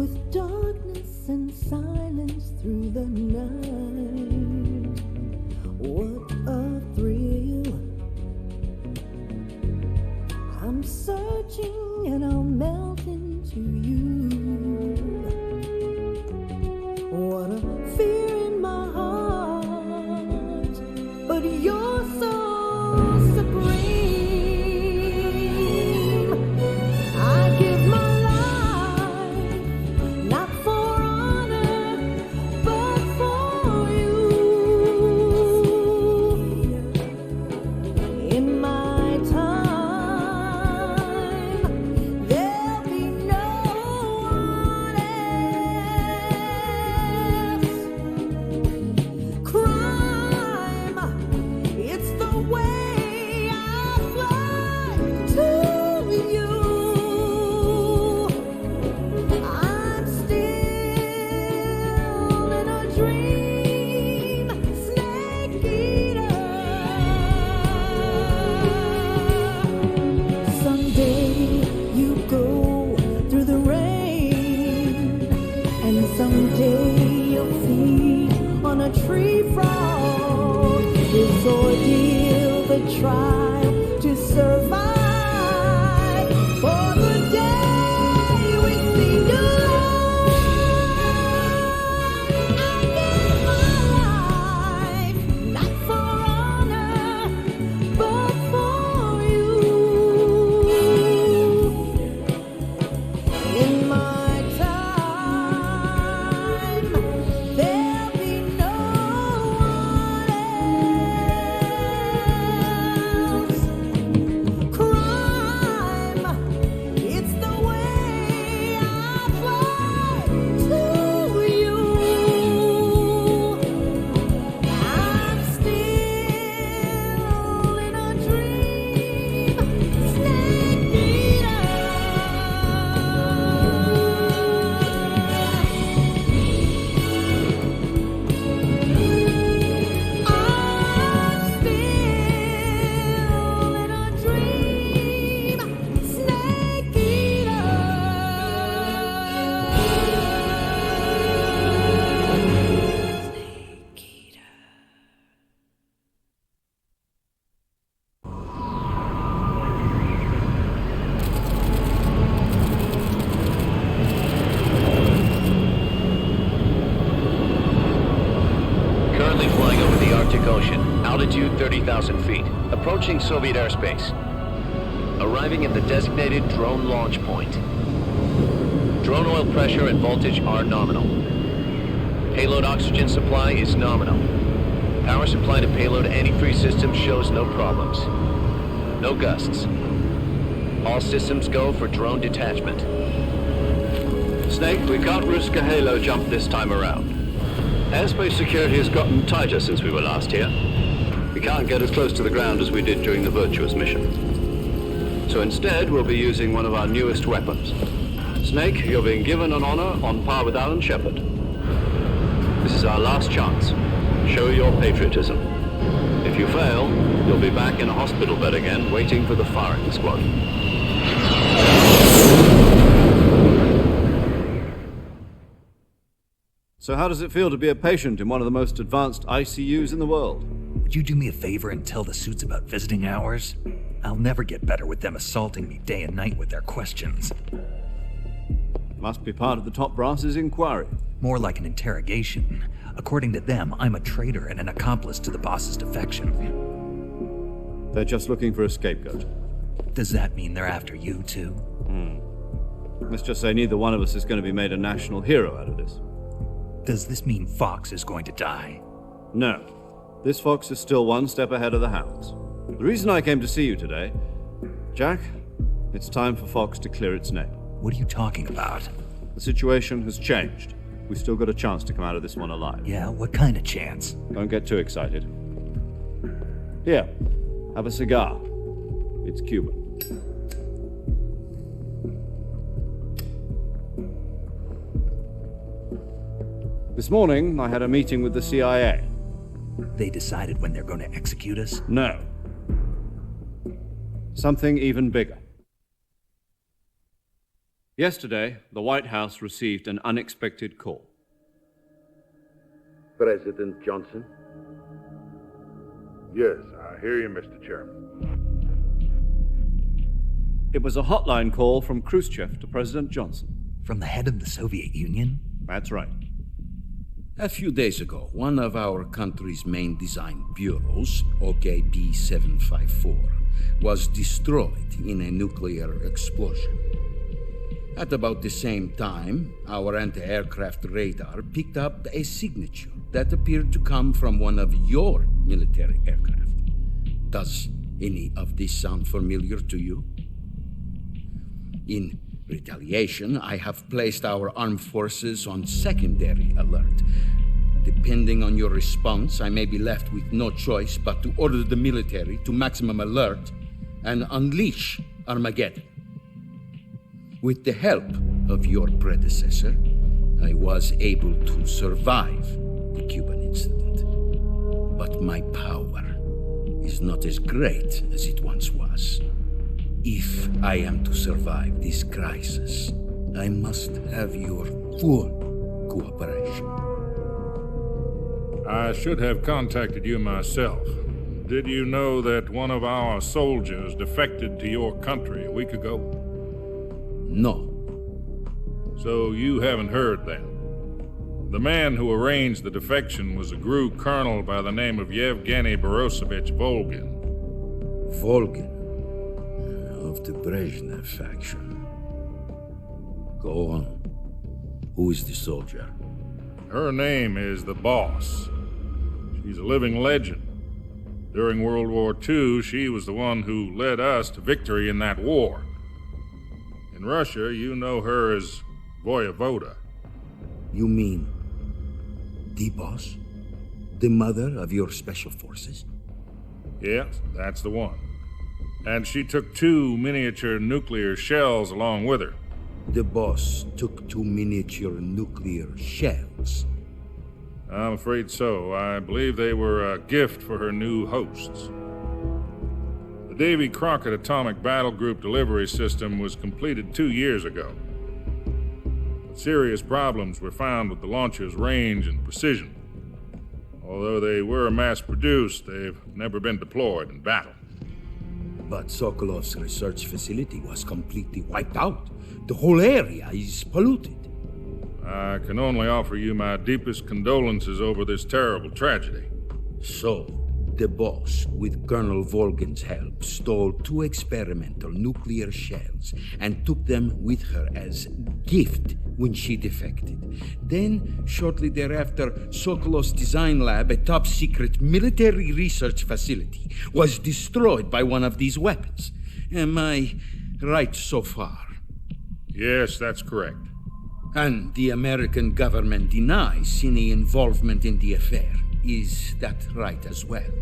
with darkness and silence through the night. What a thrill. I'm searching and I'll melt into you. What a fear in my heart, but you're so supreme. I give my life, not for honor, but for you. In my time, there'll be no one else. Crime, it's the way I fly to you. I'm still in a dream, snake eater. Someday you go through the rain, and someday you'll feed on a tree frog. This ordeal, the trial to survive for the day we see new life. I give my life, not for honor, but for you. In my time, there'll be no one else. Crime, it's the way I fly to you. I'm still in a dream, snake eater. I'm still in a dream, snake eater. Snake eater. Currently flying over the Arctic Ocean, altitude 30,000 feet, approaching Soviet airspace. Arriving at the designated drone launch point. Drone oil pressure and voltage are nominal. Payload oxygen supply is nominal. Power supply to payload antifreeze system shows no problems. No gusts. All systems go for drone detachment. Snake, we can't risk a halo jump this time around. Airspace security has gotten tighter since we were last here. We can't get as close to the ground as we did during the Virtuous mission. So instead, we'll be using one of our newest weapons. Snake, you're being given an honor on par with Alan Shepard. This is our last chance. Show your patriotism. If you fail, you'll be back in a hospital bed again, waiting for the firing squad. So how does it feel to be a patient in one of the most advanced ICUs in the world? Would you do me a favor and tell the suits about visiting hours? I'll never get better with them assaulting me day and night with their questions. Must be part of the top brass's inquiry. More like an interrogation. According to them, I'm a traitor and an accomplice to the boss's defection. They're just looking for a scapegoat. Does that mean they're after you, too? Let's just say neither one of us is going to be made a national hero out of this. Does this mean Fox is going to die? No. This fox is still one step ahead of the hounds. The reason I came to see you today, Jack, it's time for Fox to clear its name. What are you talking about? The situation has changed. We've still got a chance to come out of this one alive. Yeah, what kind of chance? Don't get too excited. Here, have a cigar. It's Cuban. This morning, I had a meeting with the CIA. They decided when they're going to execute us? No. Something even bigger. Yesterday, the White House received an unexpected call. President Johnson? Yes, I hear you, Mr. Chairman. It was a hotline call from Khrushchev to President Johnson. From the head of the Soviet Union? That's right. A few days ago, one of our country's main design bureaus, OKB 754, was destroyed in a nuclear explosion. At about the same time, our anti-aircraft radar picked up a signature that appeared to come from one of your military aircraft. Does any of this sound familiar to you? In retaliation, I have placed our armed forces on secondary alert. Depending on your response, I may be left with no choice but to order the military to maximum alert and unleash Armageddon. With the help of your predecessor, I was able to survive the Cuban incident. But my power is not as great as it once was. If I am to survive this crisis, I must have your full cooperation. I should have contacted you myself. Did you know that one of our soldiers defected to your country a week ago? No. So you haven't heard then. The man who arranged the defection was a GRU colonel by the name of Yevgeny Borisovich Volgin. Volgin, of the Brezhnev faction. Go on. Who is the soldier? Her name is the Boss. She's a living legend. During World War II, she was the one who led us to victory in that war. In Russia, you know her as Voyevoda. You mean the Boss? The mother of your special forces? Yes, that's the one. And she took 2 miniature nuclear shells along with her. The Boss took 2 miniature nuclear shells. I'm afraid so. I believe they were a gift for her new hosts. The Davy Crockett Atomic Battle Group delivery system was completed 2 years ago. But serious problems were found with the launcher's range and precision. Although they were mass-produced, they've never been deployed in battle. But Sokolov's research facility was completely wiped out. The whole area is polluted. I can only offer you my deepest condolences over this terrible tragedy. So, the Boss, with Colonel Volgin's help, stole 2 experimental nuclear shells and took them with her as gift when she defected. Then, shortly thereafter, Sokolov's design lab, a top-secret military research facility, was destroyed by one of these weapons. Am I right so far? Yes, that's correct. And the American government denies any involvement in the affair. Is that right as well?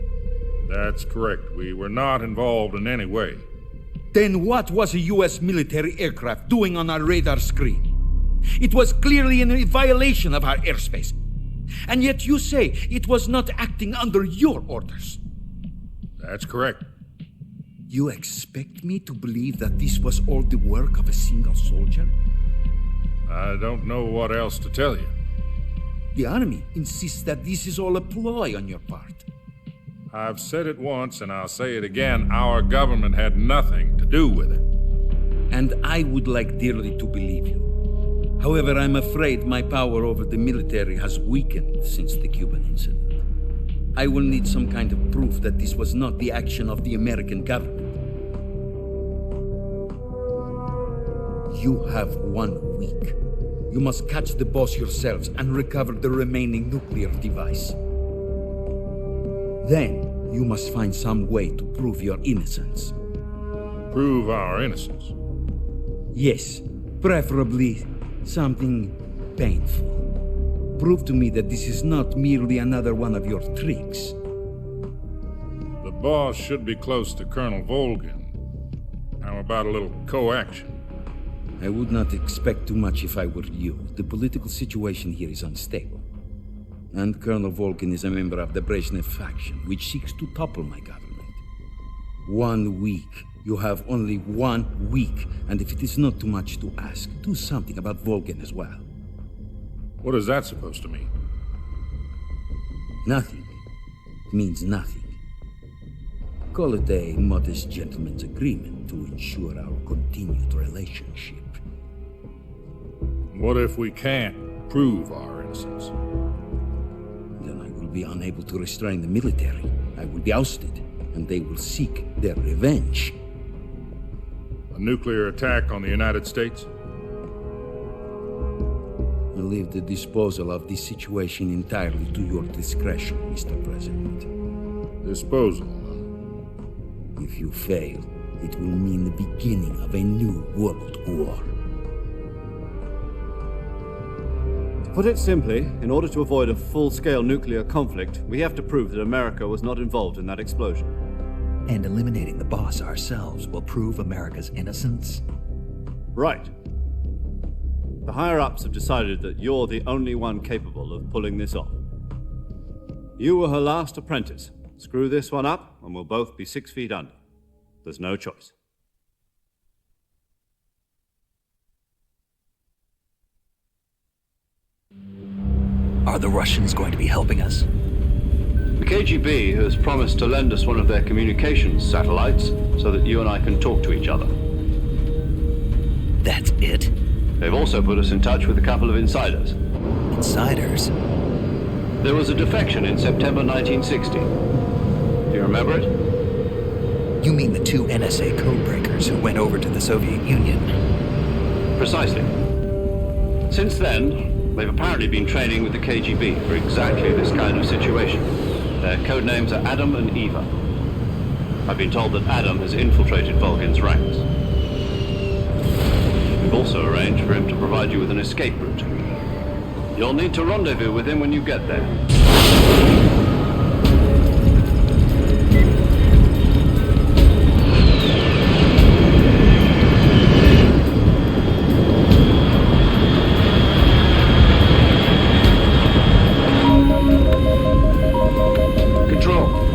That's correct. We were not involved in any way. Then what was a U.S. military aircraft doing on our radar screen? It was clearly in a violation of our airspace. And yet you say it was not acting under your orders. That's correct. You expect me to believe that this was all the work of a single soldier? I don't know what else to tell you. The Army insists that this is all a ploy on your part. I've said it once and I'll say it again. Our government had nothing to do with it. And I would like dearly to believe you. However, I'm afraid my power over the military has weakened since the Cuban incident. I will need some kind of proof that this was not the action of the American government. You have 1 week. You must catch the Boss yourselves and recover the remaining nuclear device. Then, you must find some way to prove your innocence. Prove our innocence. Yes, preferably something painful. Prove to me that this is not merely another one of your tricks. The Boss should be close to Colonel Volgin. How about a little co-action? I would not expect too much if I were you. The political situation here is unstable. And Colonel Volgin is a member of the Brezhnev faction, which seeks to topple my government. 1 week. You have only 1 week. And if it is not too much to ask, do something about Volgin as well. What is that supposed to mean? Nothing. It means nothing. Call it a modest gentleman's agreement to ensure our continued relationship. What if we can't prove our innocence? Then I will be unable to restrain the military. I will be ousted, and they will seek their revenge. A nuclear attack on the United States? I leave the disposal of this situation entirely to your discretion, Mr. President. Disposal? If you fail, it will mean the beginning of a new world war. To put it simply, in order to avoid a full-scale nuclear conflict, we have to prove that America was not involved in that explosion. And eliminating the boss ourselves will prove America's innocence? Right. The higher-ups have decided that you're the only one capable of pulling this off. You were her last apprentice. Screw this one up, and we'll both be 6 feet under. There's no choice. Are the Russians going to be helping us? The KGB has promised to lend us one of their communications satellites so that you and I can talk to each other. That's it? They've also put us in touch with a couple of insiders. Insiders? There was a defection in September 1960. Do you remember it? You mean the 2 NSA codebreakers who went over to the Soviet Union? Precisely. Since then, they've apparently been training with the KGB for exactly this kind of situation. Their code names are Adam and Eva. I've been told that Adam has infiltrated Volgin's ranks. We've also arranged for him to provide you with an escape route. You'll need to rendezvous with him when you get there.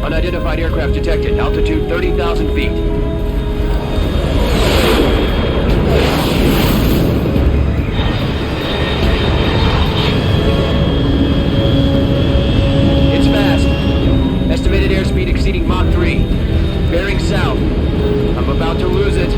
Unidentified aircraft detected. Altitude 30,000 feet. It's fast. Estimated airspeed exceeding Mach 3. Bearing south. I'm about to lose it.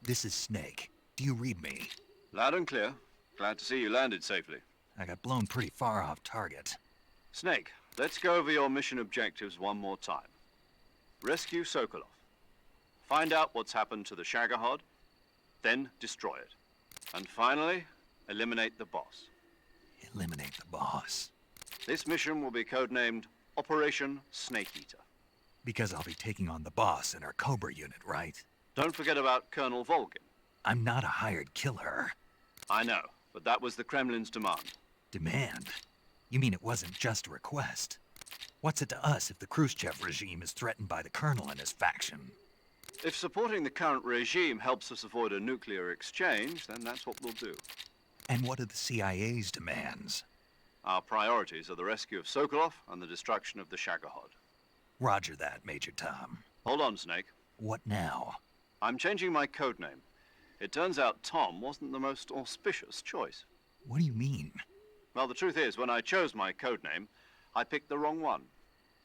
This is Snake. Do you read me? Loud and clear. Glad to see you landed safely. I got blown pretty far off target. Snake, let's go over your mission objectives one more time. Rescue Sokolov. Find out what's happened to the Shagohod, then destroy it. And finally, eliminate the boss. Eliminate the boss. This mission will be codenamed Operation Snake Eater. Because I'll be taking on the boss in our Cobra unit, right? Don't forget about Colonel Volgin. I'm not a hired killer. I know, but that was the Kremlin's demand. Demand? You mean it wasn't just a request? What's it to us if the Khrushchev regime is threatened by the Colonel and his faction? If supporting the current regime helps us avoid a nuclear exchange, then that's what we'll do. And what are the CIA's demands? Our priorities are the rescue of Sokolov and the destruction of the Shagohod. Roger that, Major Tom. Hold on, Snake. What now? I'm changing my code name. It turns out Tom wasn't the most auspicious choice. What do you mean? Well, the truth is, when I chose my code name, I picked the wrong one.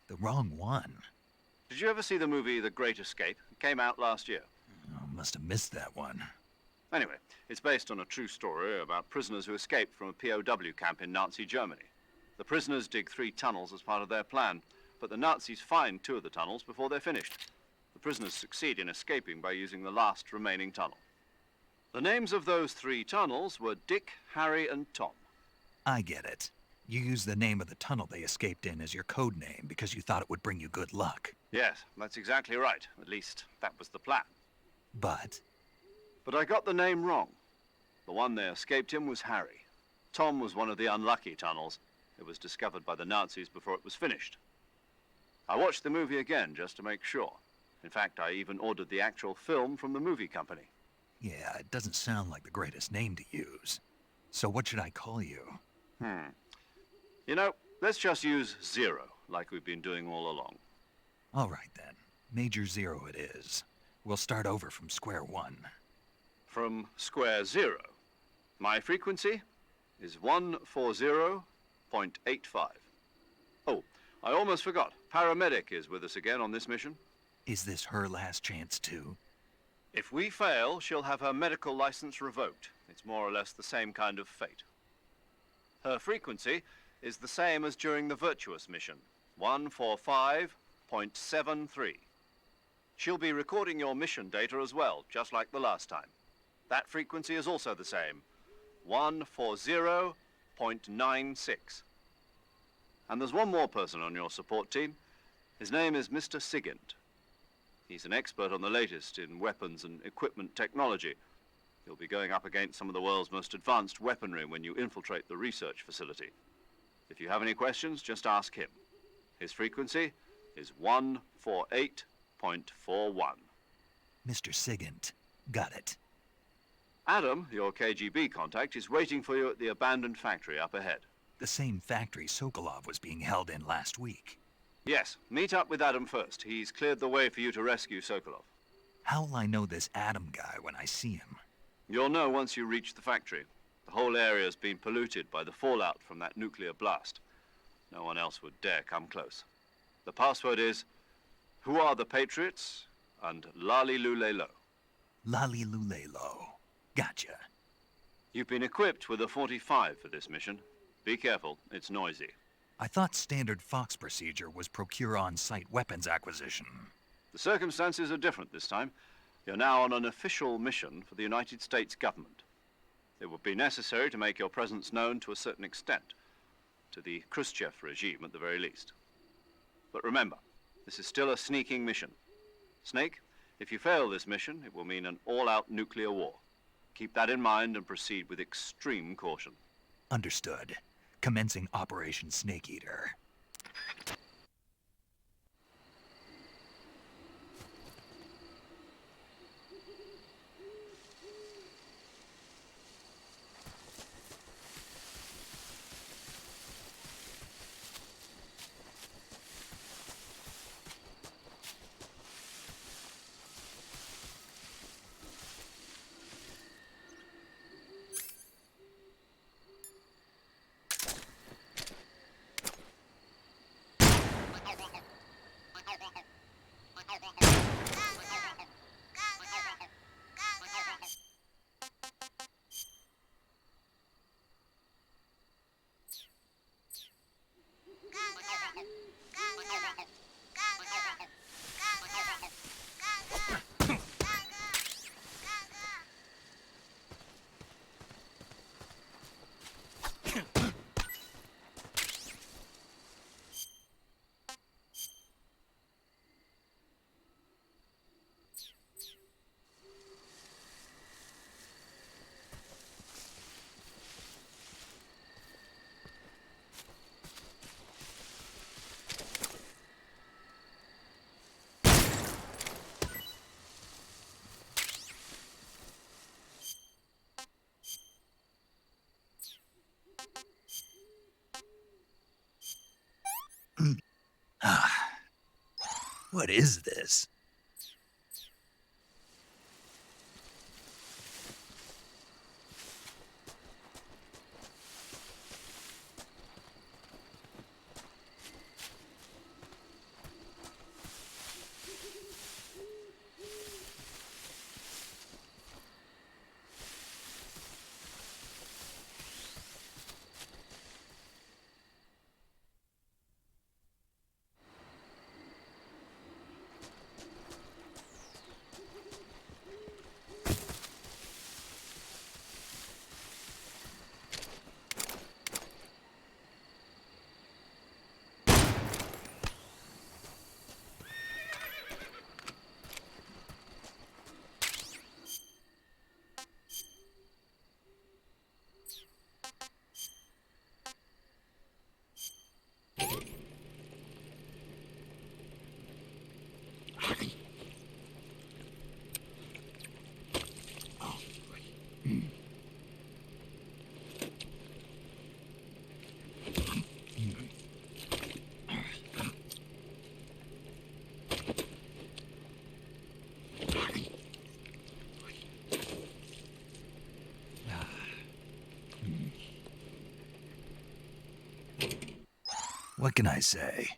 The wrong one? Did you ever see the movie The Great Escape? It came out last year. Oh, must have missed that one. Anyway, it's based on a true story about prisoners who escaped from a POW camp in Nazi Germany. The prisoners dig 3 tunnels as part of their plan, but the Nazis find 2 of the tunnels before they're finished. The prisoners succeed in escaping by using the last remaining tunnel. The names of those 3 tunnels were Dick, Harry, and Tom. I get it. You used the name of the tunnel they escaped in as your code name because you thought it would bring you good luck. Yes, that's exactly right. At least, that was the plan. But But I got the name wrong. The one they escaped in was Harry. Tom was one of the unlucky tunnels. It was discovered by the Nazis before it was finished. I watched the movie again just to make sure. In fact, I even ordered the actual film from the movie company. yeah, it doesn't sound like the greatest name to use. So what should I call you? You know, let's just use Zero, like we've been doing all along. All right then. Major Zero it is. We'll start over from square one. From square 0. My frequency is 140.85. Oh, I almost forgot. Paramedic is with us again on this mission. Is this her last chance too? If we fail, she'll have her medical license revoked. It's more or less the same kind of fate. Her frequency is the same as during the Virtuous mission, 145.73. She'll be recording your mission data as well, just like the last time. That frequency is also the same, 140.96. And there's one more person on your support team. His name is Mr. Sigint. He's an expert on the latest in weapons and equipment technology. You'll be going up against some of the world's most advanced weaponry when you infiltrate the research facility. If you have any questions, just ask him. His frequency is 148.41. Mr. Sigint. Got it. Adam, your KGB contact, is waiting for you at the abandoned factory up ahead. The same factory Sokolov was being held in last week. Yes, meet up with Adam first. He's cleared the way for you to rescue Sokolov. How'll I know this Adam guy when I see him? You'll know once you reach the factory. The whole area's been polluted by the fallout from that nuclear blast. No one else would dare come close. The password is, "Who are the Patriots?" and "Lali Lulelo." Lali Lulelo. Gotcha. You've been equipped with a 45 for this mission. Be careful, it's noisy. I thought standard Fox procedure was procure on-site weapons acquisition. The circumstances are different this time. You're now on an official mission for the United States government. It would be necessary to make your presence known to a certain extent, to the Khrushchev regime at the very least. But remember, this is still a sneaking mission. Snake, if you fail this mission, it will mean an all-out nuclear war. Keep that in mind and proceed with extreme caution. Understood. Commencing Operation Snake Eater. What is this? What can I say?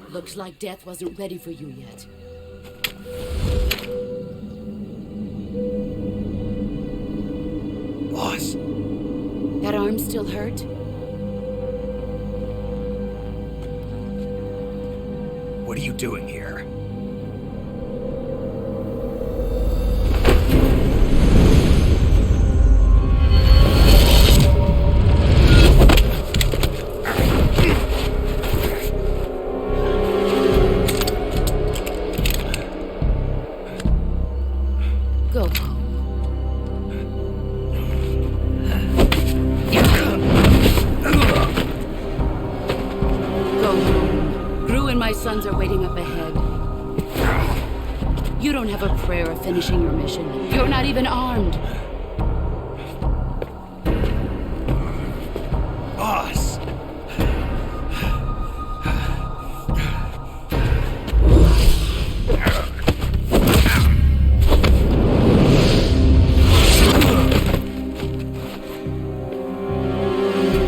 Looks like death wasn't ready for you yet. Boss. That arm still hurt? What are you doing here? Go home. Go home. Gru and my sons are waiting up ahead. You don't have a prayer of finishing your mission. You're not even armed. Boss!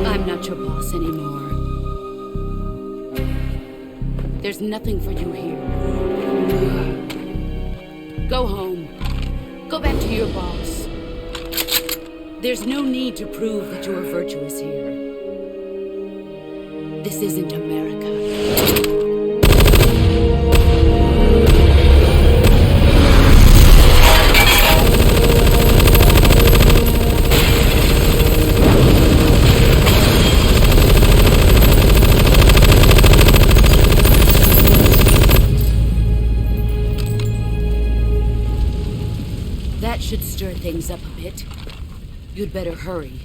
I'm not your boss anymore. There's nothing for you here. Go home. Go back to your boss. There's no need to prove that you are virtuous here. This isn't America. That should stir things up a bit. You'd better hurry.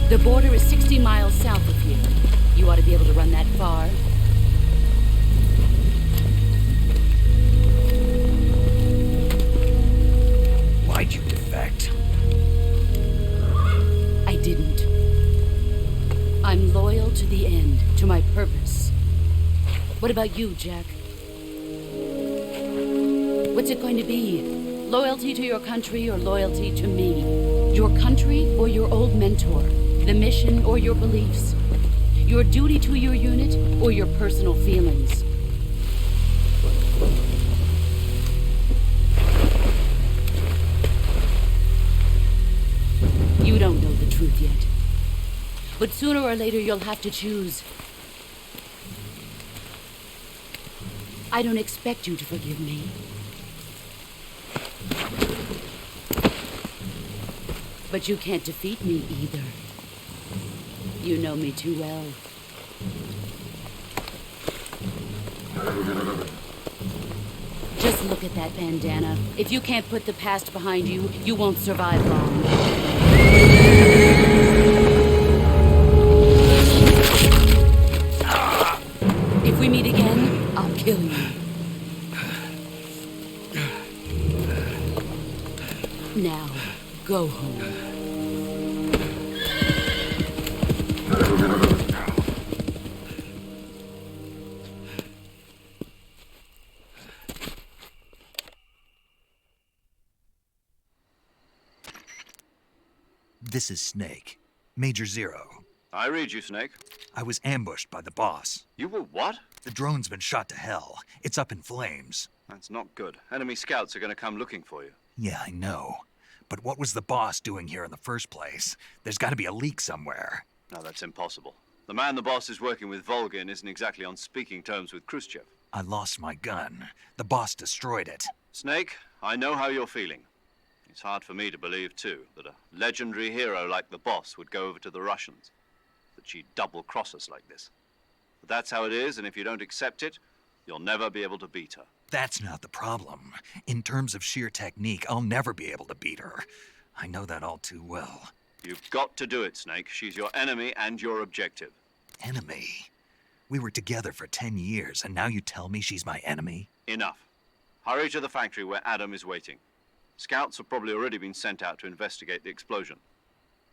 The border is 60 miles south of here. You ought to be able to run that far. Why'd you defect? I didn't. I'm loyal to the end, to my purpose. What about you, Jack? What's it going to be? Loyalty to your country or loyalty to me? Your country or your old mentor? The mission or your beliefs? Your duty to your unit or your personal feelings? You don't know the truth yet. But sooner or later you'll have to choose. I don't expect you to forgive me. But you can't defeat me either. You know me too well. Just look at that bandana. If you can't put the past behind you, you won't survive long. If we meet again, I'll kill you. Now, go home. This is Snake. Major Zero. I read you, Snake. I was ambushed by the boss. You were what? The drone's been shot to hell. It's up in flames. That's not good. Enemy scouts are going to come looking for you. Yeah, I know. But what was the boss doing here in the first place? There's got to be a leak somewhere. No, that's impossible. The man the boss is working with, Volgin, isn't exactly on speaking terms with Khrushchev. I lost my gun. The boss destroyed it. Snake, I know how you're feeling. It's hard for me to believe, too, that a legendary hero like the boss would go over to the Russians. That she'd double-cross us like this. But that's how it is, and if you don't accept it, you'll never be able to beat her. That's not the problem. In terms of sheer technique, I'll never be able to beat her. I know that all too well. You've got to do it, Snake. She's your enemy and your objective. Enemy? We were together for 10 years, and now you tell me she's my enemy? Enough. Hurry to the factory where Adam is waiting. Scouts have probably already been sent out to investigate the explosion.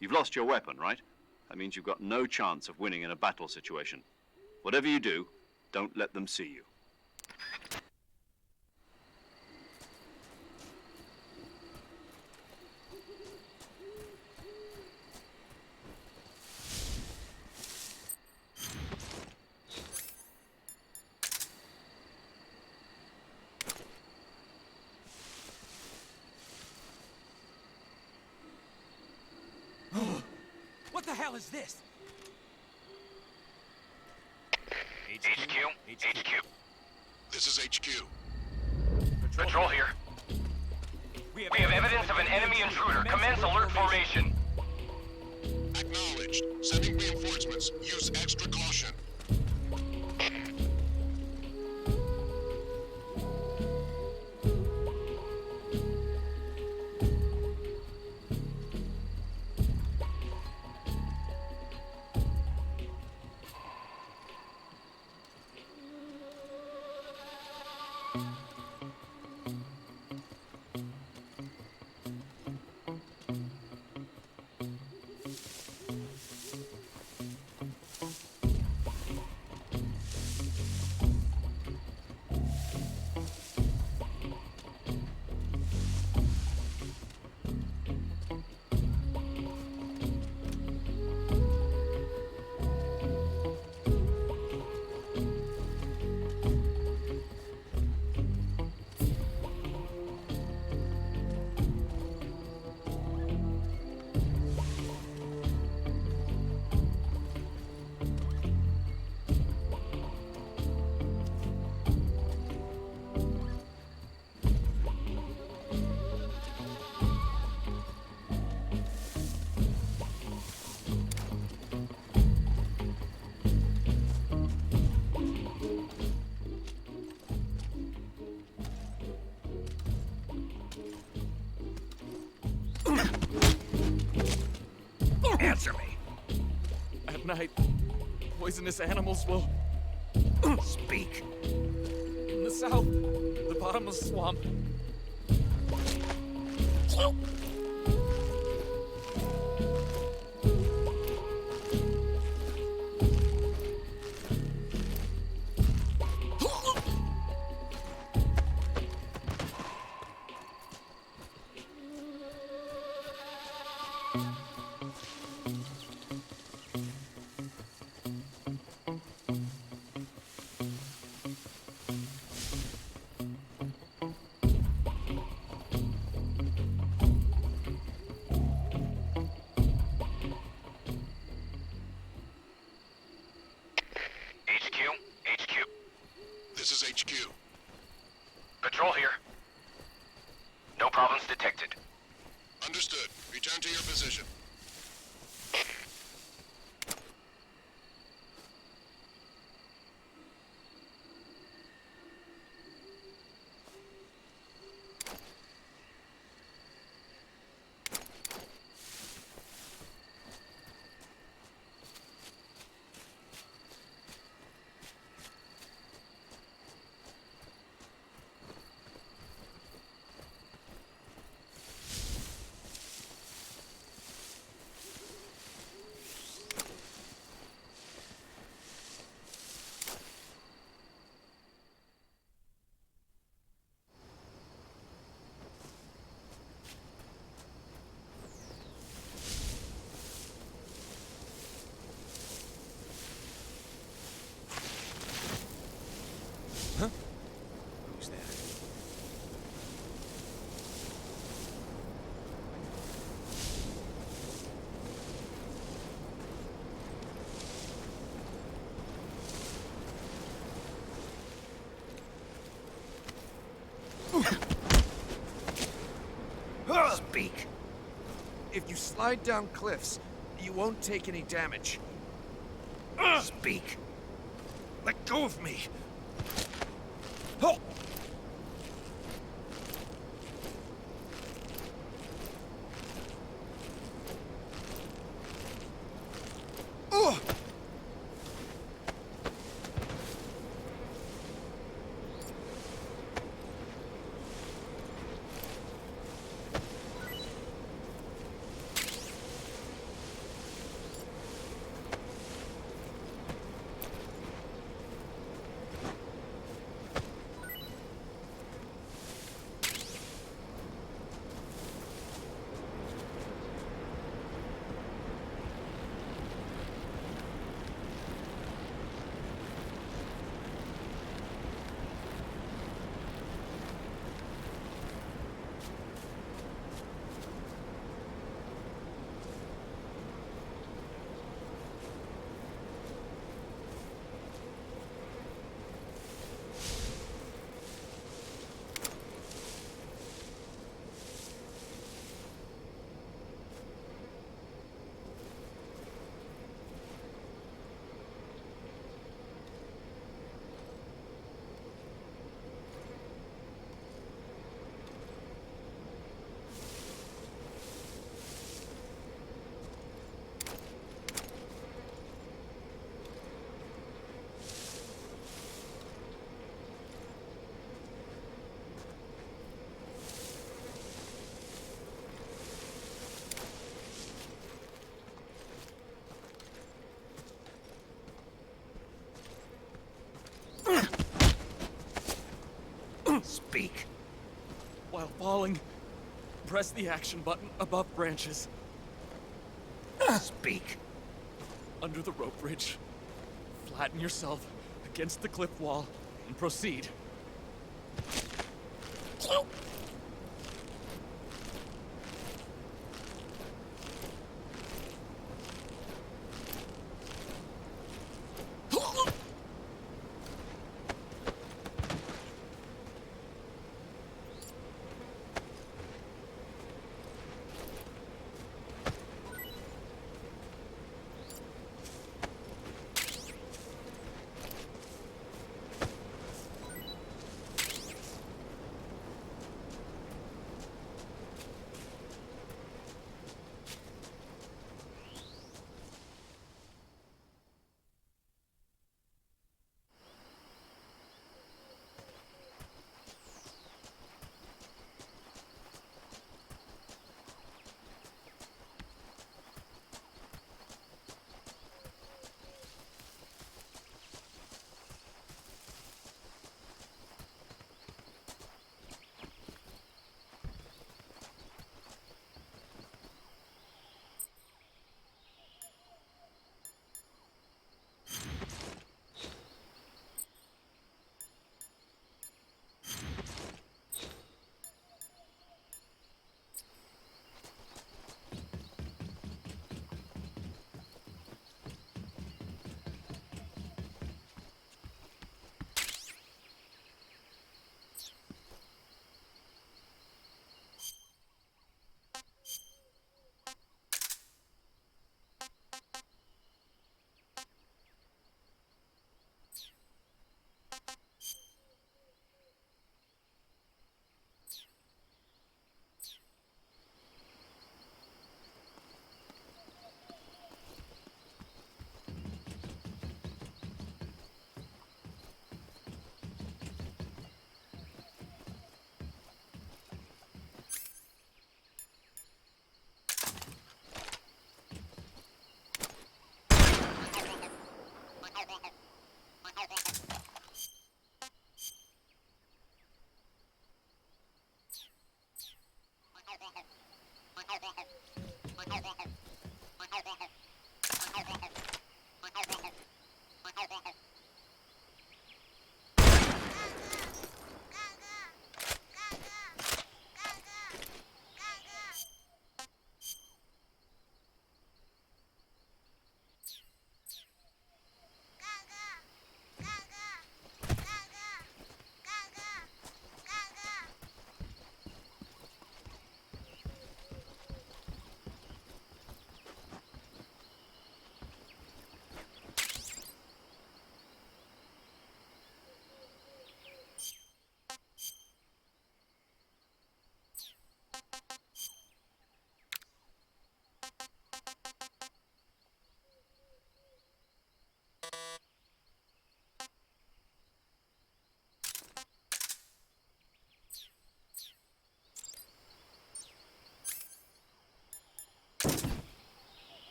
You've lost your weapon, right? That means you've got no chance of winning in a battle situation. Whatever you do, don't let them see you. What the hell is this? HQ. This is HQ. Patrol here. We have evidence of an enemy intruder. Commence alert formation. Acknowledged. Sending reinforcements. Use extra caution. Answer me. At night, poisonous animals will... Speak. In the south, the bottomless swamp. detected. Understood. Return to your position. Who's there? Speak. If you slide down cliffs, you won't take any damage. Speak. Let go of me. Oh! Speak. While falling, press the action button above branches. Speak. Under the rope bridge. Flatten yourself against the cliff wall and proceed.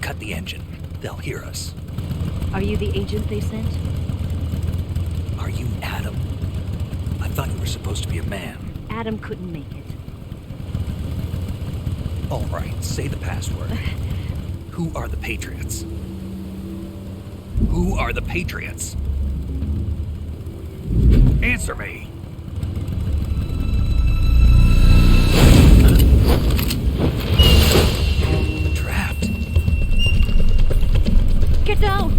Cut the engine. They'll hear us. Are you the agent they sent? Are you Adam? I thought you were supposed to be a man. Adam couldn't make it. All right, say the password. Who are the Patriots? Who are the Patriots? Answer me! Trapped. Get down!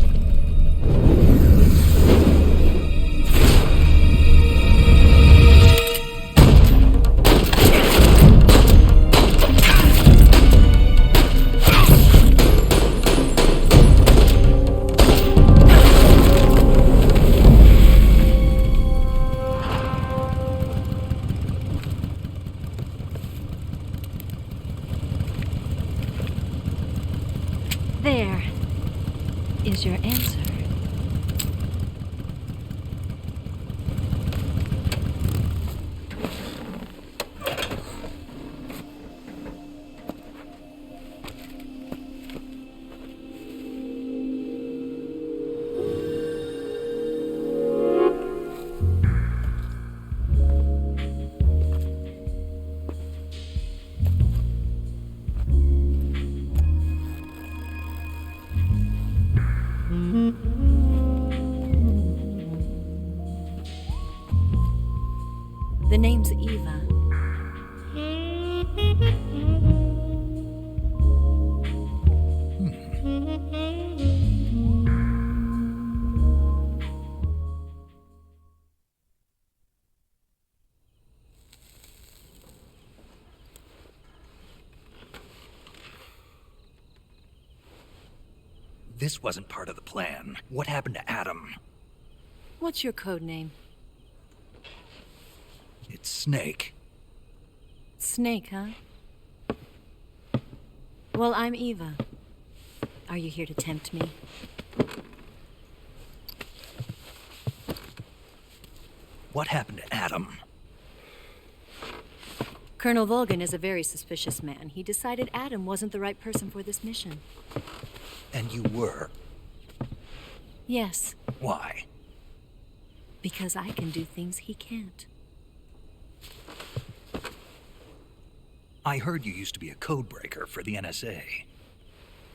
There is your answer. The name's Eva. This wasn't part of the plan. What happened to Adam? What's your code name? It's Snake. Snake, huh? Well, I'm Eva. Are you here to tempt me? What happened to Adam? Colonel Volgan is a very suspicious man. He decided Adam wasn't the right person for this mission. And you were? Yes, Why? because I can do things he can't. I heard you used to be a codebreaker for the NSA.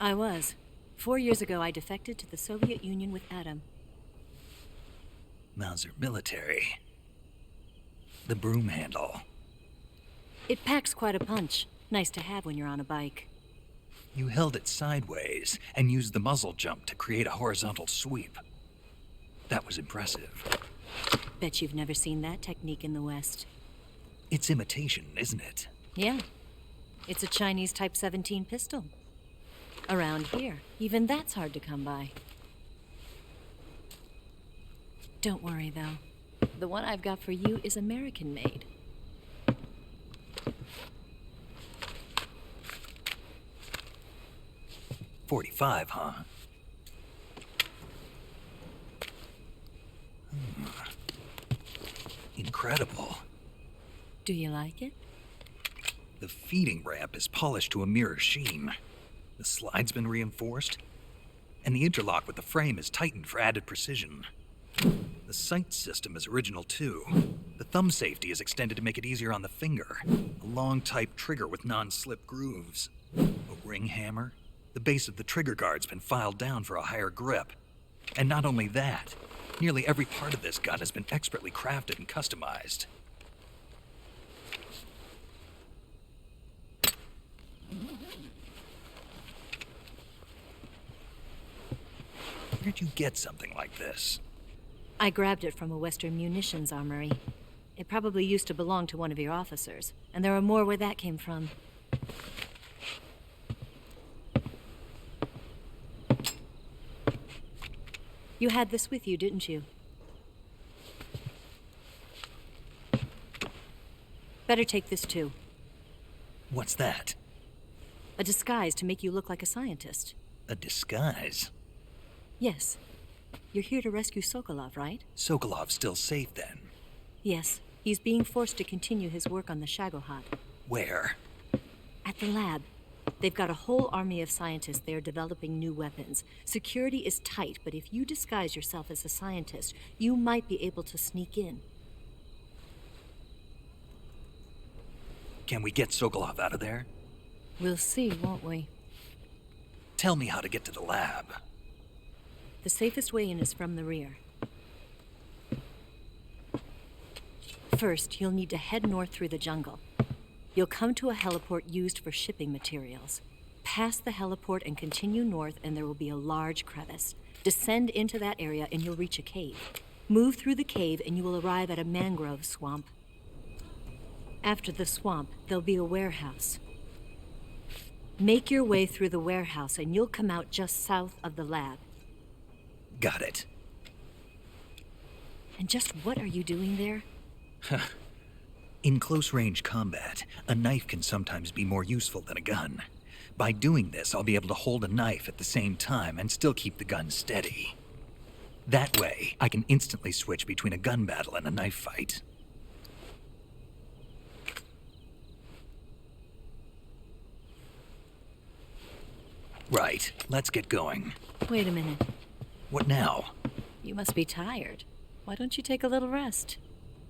I was. 4 years ago, I defected to the Soviet Union with Adam. Mauser military. The broom handle. It packs quite a punch. Nice to have when you're on a bike. You held it sideways and used the muzzle jump to create a horizontal sweep. That was impressive. Bet you've never seen that technique in the West. It's imitation, isn't it? Yeah. It's a Chinese Type 17 pistol. Around here, even that's hard to come by. Don't worry, though. The one I've got for you is American-made. .45, huh? Incredible. Do you like it? The feeding ramp is polished to a mirror sheen. The slide's been reinforced, and the interlock with the frame is tightened for added precision. The sight system is original too. The thumb safety is extended to make it easier on the finger. A long type trigger with non-slip grooves. A ring hammer. The base of the trigger guard's been filed down for a higher grip. And not only that, nearly every part of this gun has been expertly crafted and customized. Where'd you get something like this? I grabbed it from a Western munitions armory. It probably used to belong to one of your officers, and there are more where that came from. You had this with you, didn't you? Better take this too. What's that? A disguise to make you look like a scientist. A disguise? Yes. You're here to rescue Sokolov, right? Sokolov's still safe then? Yes. He's being forced to continue his work on the Shagohod. Where? At the lab. They've got a whole army of scientists there developing new weapons. Security is tight, but if you disguise yourself as a scientist, you might be able to sneak in. Can we get Sokolov out of there? We'll see, won't we? Tell me how to get to the lab. The safest way in is from the rear. First, you'll need to head north through the jungle. You'll come to a heliport used for shipping materials. Pass the heliport and continue north, and there will be a large crevice. Descend into that area and you'll reach a cave. Move through the cave and you will arrive at a mangrove swamp. After the swamp, there'll be a warehouse. Make your way through the warehouse and you'll come out just south of the lab. Got it. And just what are you doing there? In close-range combat, a knife can sometimes be more useful than a gun. By doing this, I'll be able to hold a knife at the same time and still keep the gun steady. That way, I can instantly switch between a gun battle and a knife fight. Right, let's get going. Wait a minute. What now? You must be tired. Why don't you take a little rest?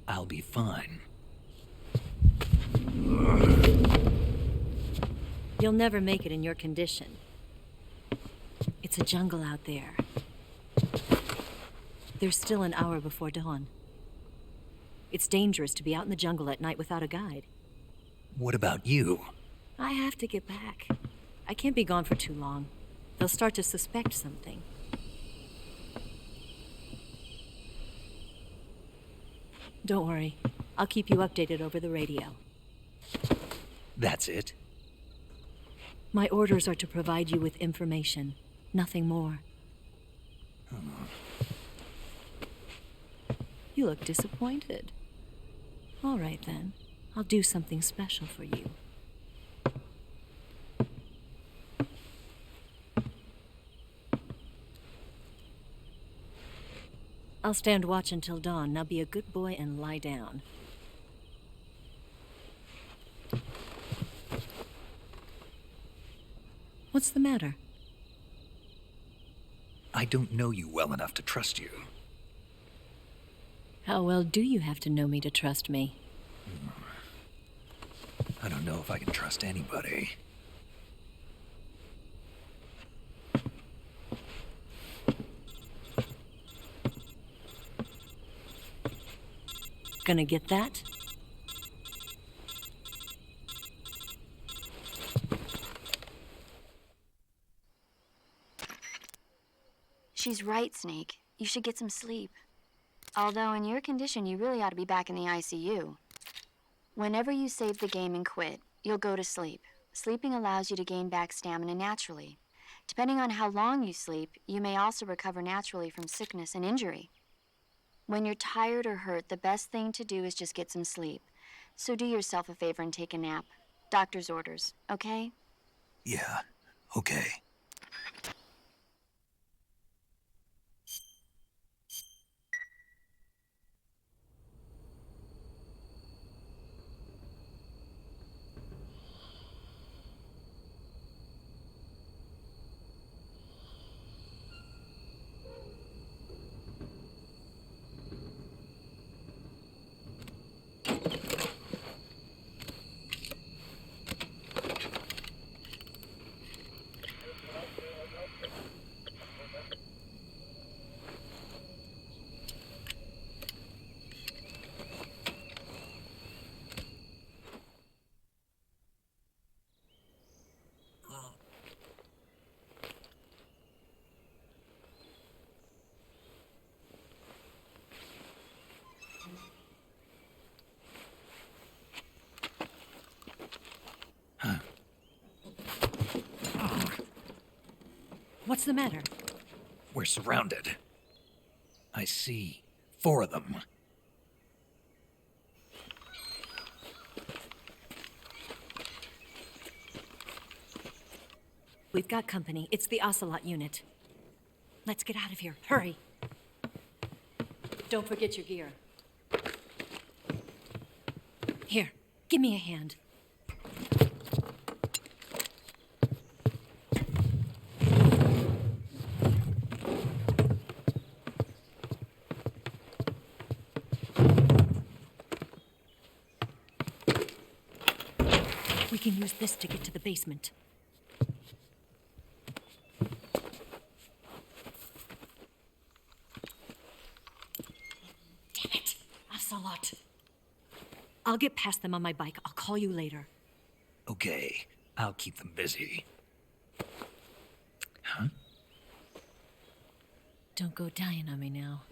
I'll be fine. You'll never make it in your condition. It's a jungle out there. There's still an hour before dawn. It's dangerous to be out in the jungle at night without a guide. What about you? I have to get back. I can't be gone for too long. They'll start to suspect something. Don't worry. I'll keep you updated over the radio. That's it? My orders are to provide you with information. Nothing more. You look disappointed. All right, then. I'll do something special for you. I'll stand watch until dawn. Now be a good boy and lie down. What's the matter? I don't know you well enough to trust you. How well do you have to know me to trust me? I don't know if I can trust anybody. Gonna get that? She's right, Snake. You should get some sleep. Although in your condition, you really ought to be back in the ICU. Whenever you save the game and quit, you'll go to sleep. Sleeping allows you to gain back stamina naturally. Depending on how long you sleep, you may also recover naturally from sickness and injury. When you're tired or hurt, the best thing to do is just get some sleep. So do yourself a favor and take a nap. Doctor's orders, okay? Yeah, okay. What's the matter? We're surrounded. I see 4 of them. We've got company. It's the Ocelot unit. Let's get out of here. Hurry. Don't forget your gear. Here, give me a hand. can use this to get to the basement. Damn it! Ocelot. I'll get past them on my bike. I'll call you later. Okay, I'll keep them busy. Huh? Don't go dying on me now.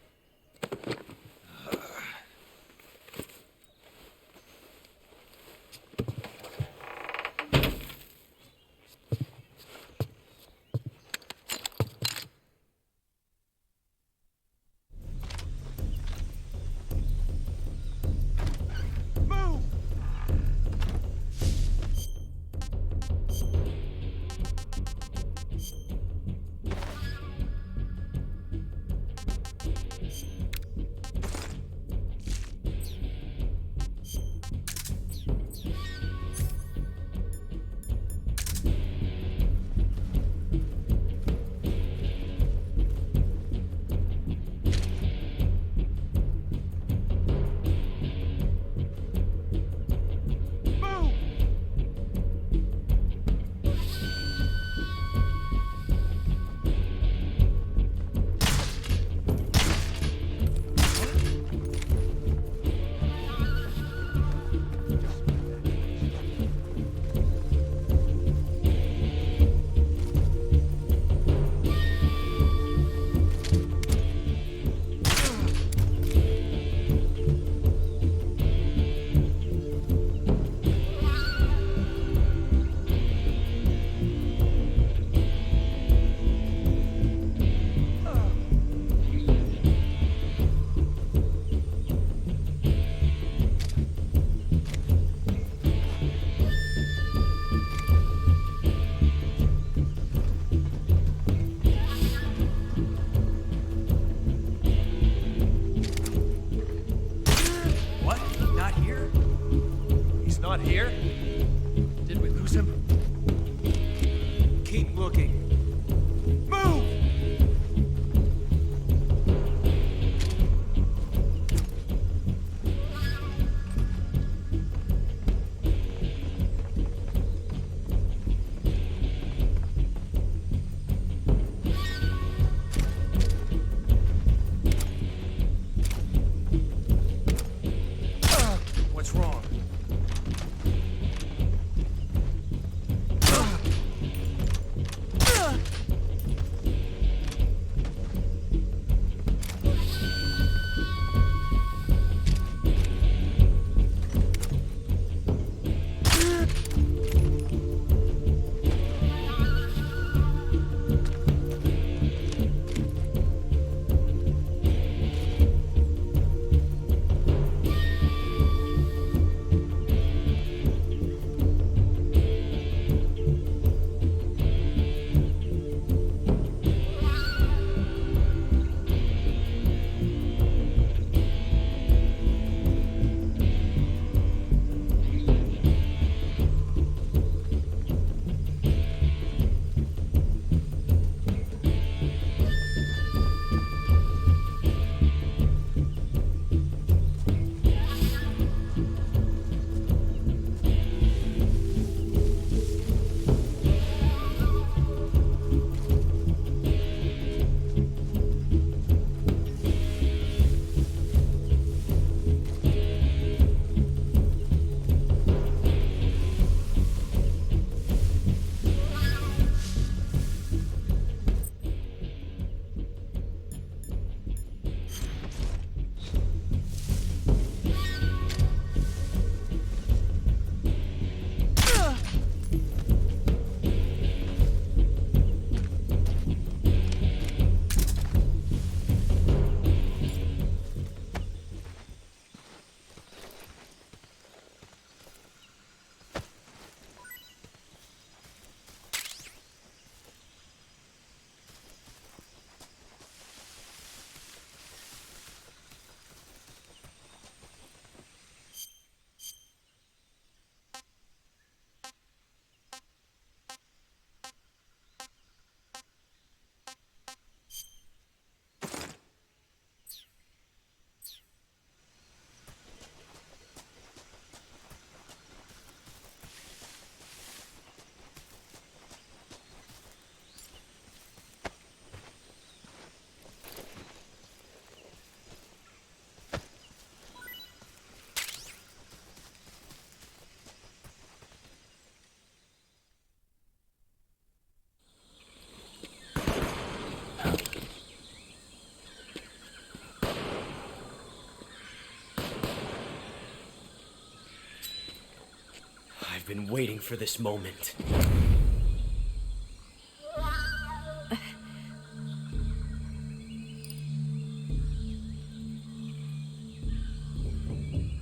been waiting for this moment.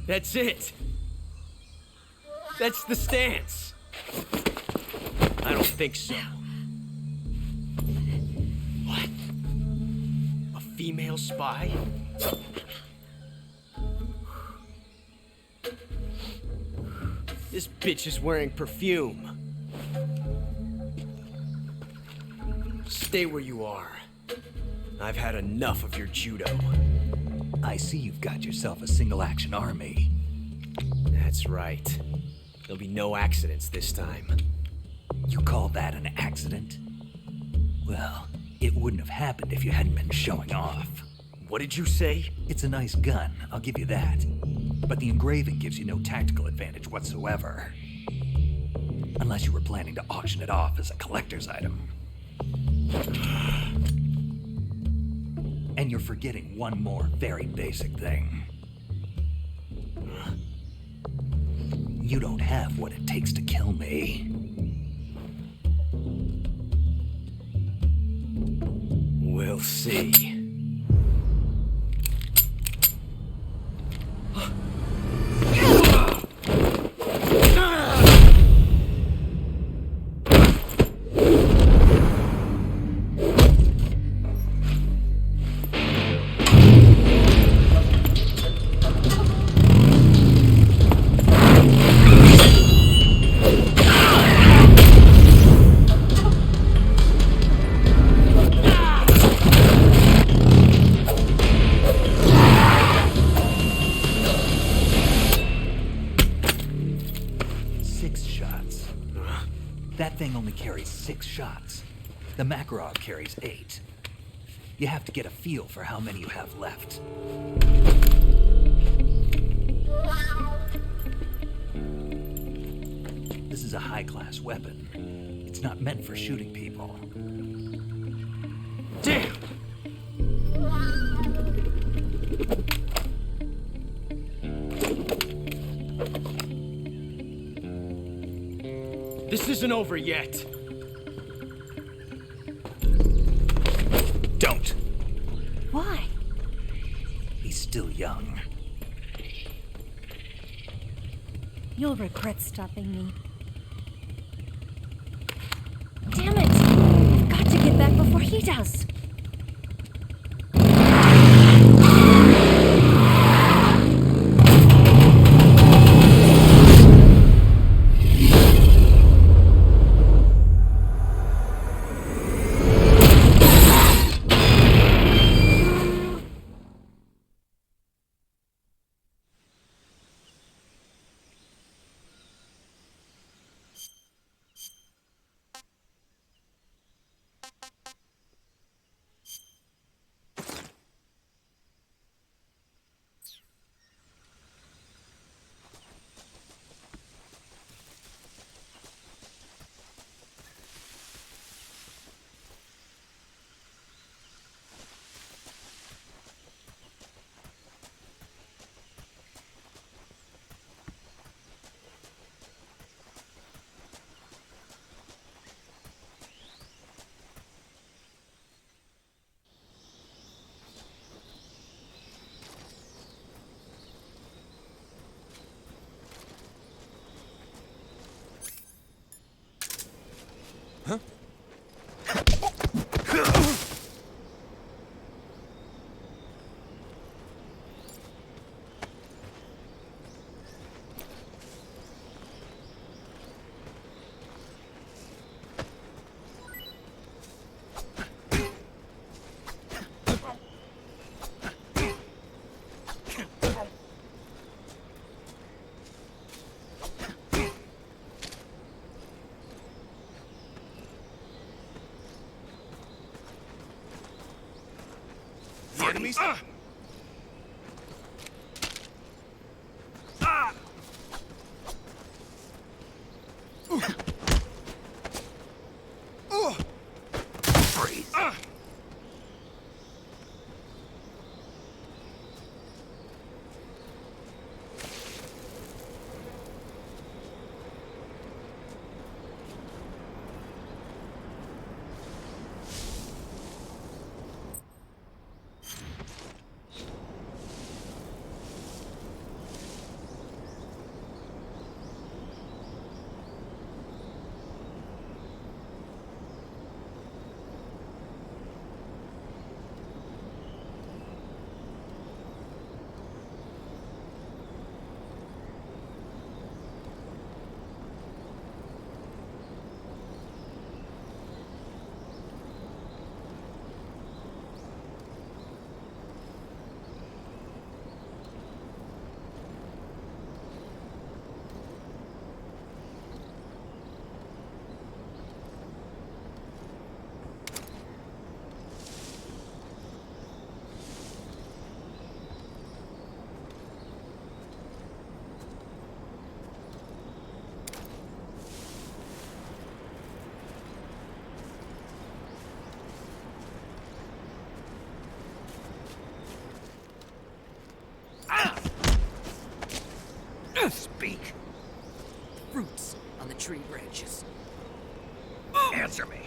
That's it. That's the stance. I don't think so. What? A female spy? This bitch is wearing perfume. Stay where you are. I've had enough of your judo. I see you've got yourself a single-action army. That's right. There'll be no accidents this time. You call that an accident? Well, it wouldn't have happened if you hadn't been showing off. What did you say? It's a nice gun, I'll give you that. But the engraving gives you no tactical advantage whatsoever. Unless you were planning to auction it off as a collector's item. And you're forgetting one more very basic thing. You don't have what it takes to kill me. We'll see. Carries 6 shots. The Makarov carries 8. You have to get a feel for how many you have left. This is a high-class weapon. It's not meant for shooting people. Damn! This isn't over yet. Don't. Why? He's still young. You'll regret stopping me. Damn it! I've got to get back before he does. Huh? Enemies? Freeze. answer me.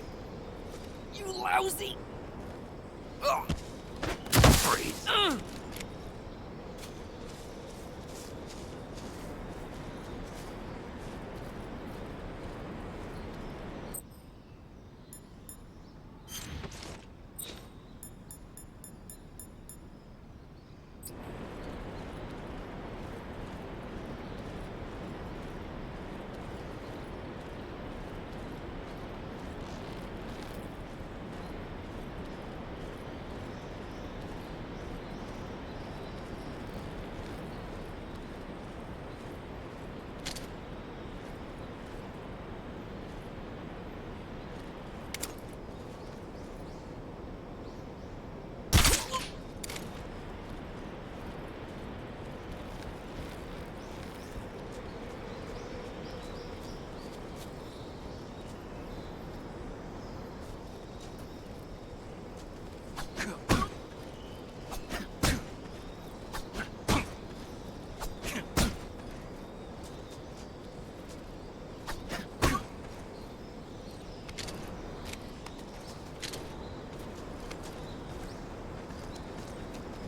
You lousy! Ugh. Freeze.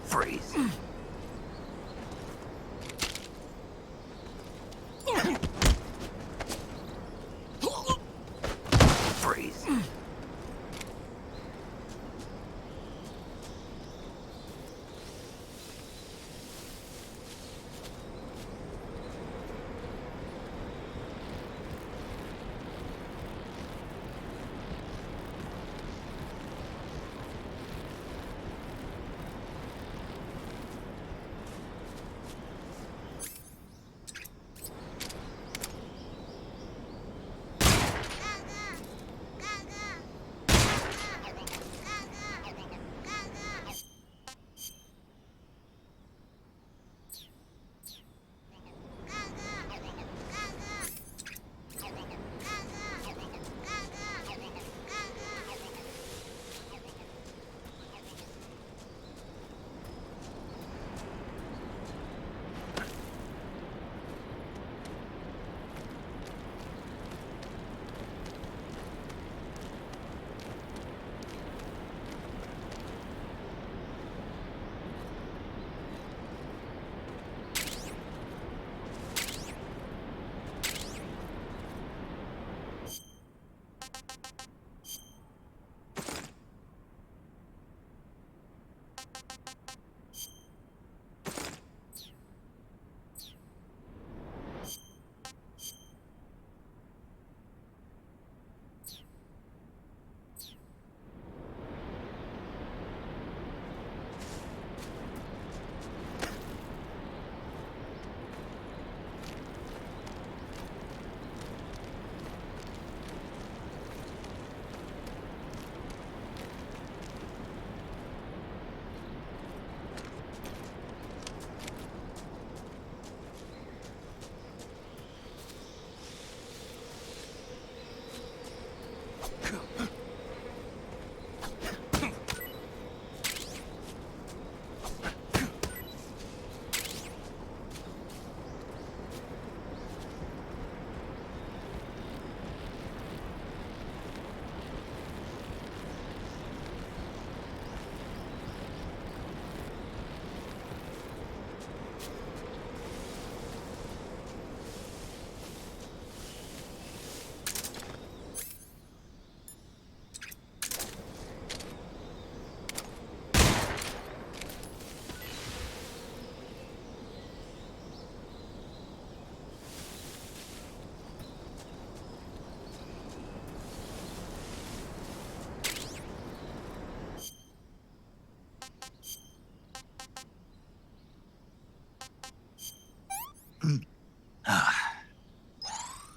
Freeze. Freeze.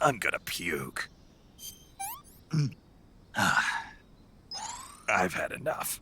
I'm gonna puke. I've had enough.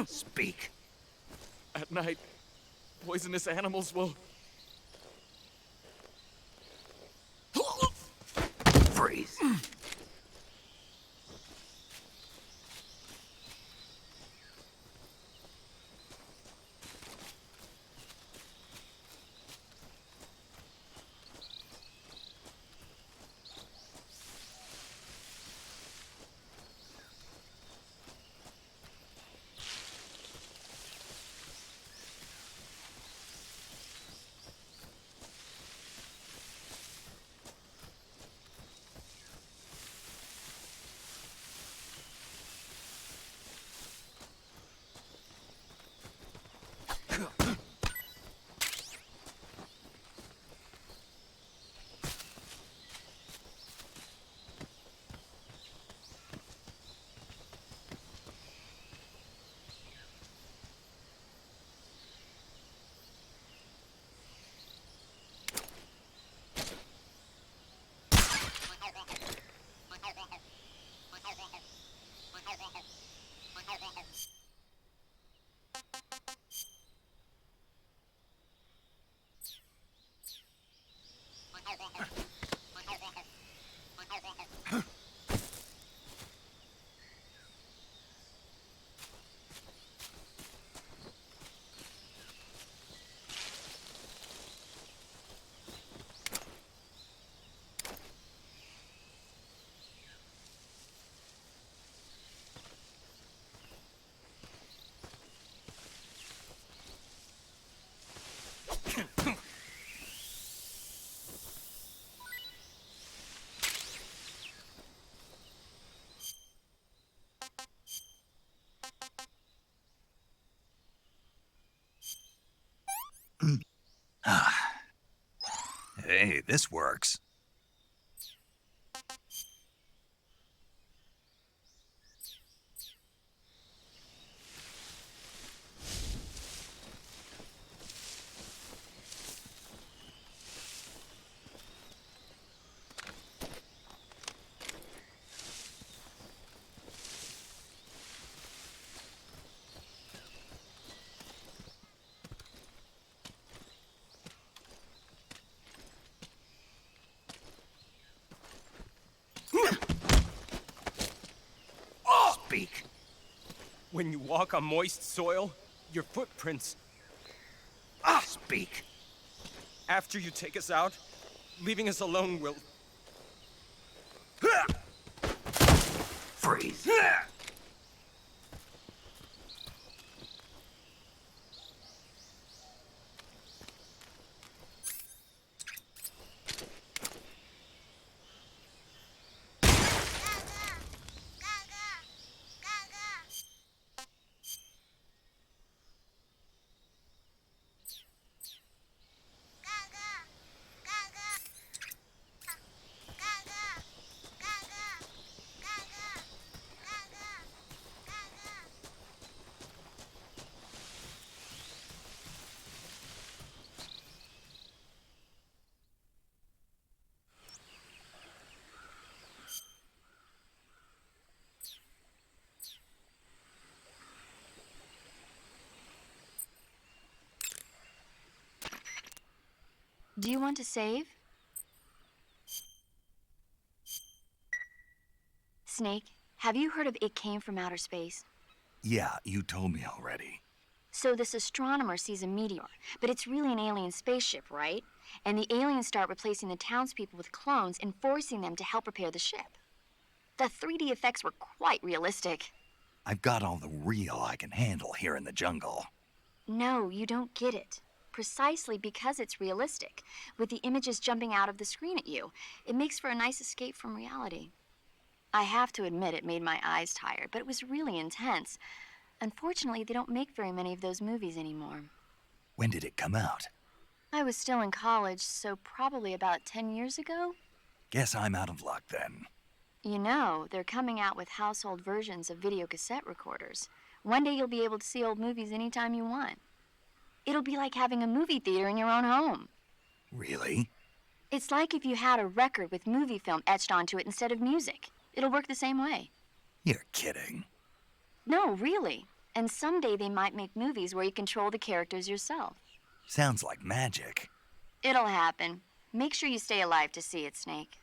Speak. At night, poisonous animals will... Freeze. Hey, this works. Speak. When you walk on moist soil, your footprints... Speak. After you take us out, leaving us alone will... Freeze. Do you want to save? Snake, have you heard of It Came from Outer Space? Yeah, you told me already. So this astronomer sees a meteor, but it's really an alien spaceship, right? And the aliens start replacing the townspeople with clones and forcing them to help repair the ship. The 3D effects were quite realistic. I've got all the real I can handle here in the jungle. No, you don't get it. Precisely because it's realistic, with the images jumping out of the screen at you. It makes for a nice escape from reality. I have to admit it made my eyes tired, but it was really intense. Unfortunately, they don't make very many of those movies anymore. When did it come out? I was still in college, so probably about 10 years ago. Guess I'm out of luck then. You know, they're coming out with household versions of video cassette recorders. One day you'll be able to see old movies anytime you want. It'll be like having a movie theater in your own home. Really? It's like if you had a record with movie film etched onto it instead of music. It'll work the same way. You're kidding. No, really. And someday they might make movies where you control the characters yourself. Sounds like magic. It'll happen. Make sure you stay alive to see it, Snake.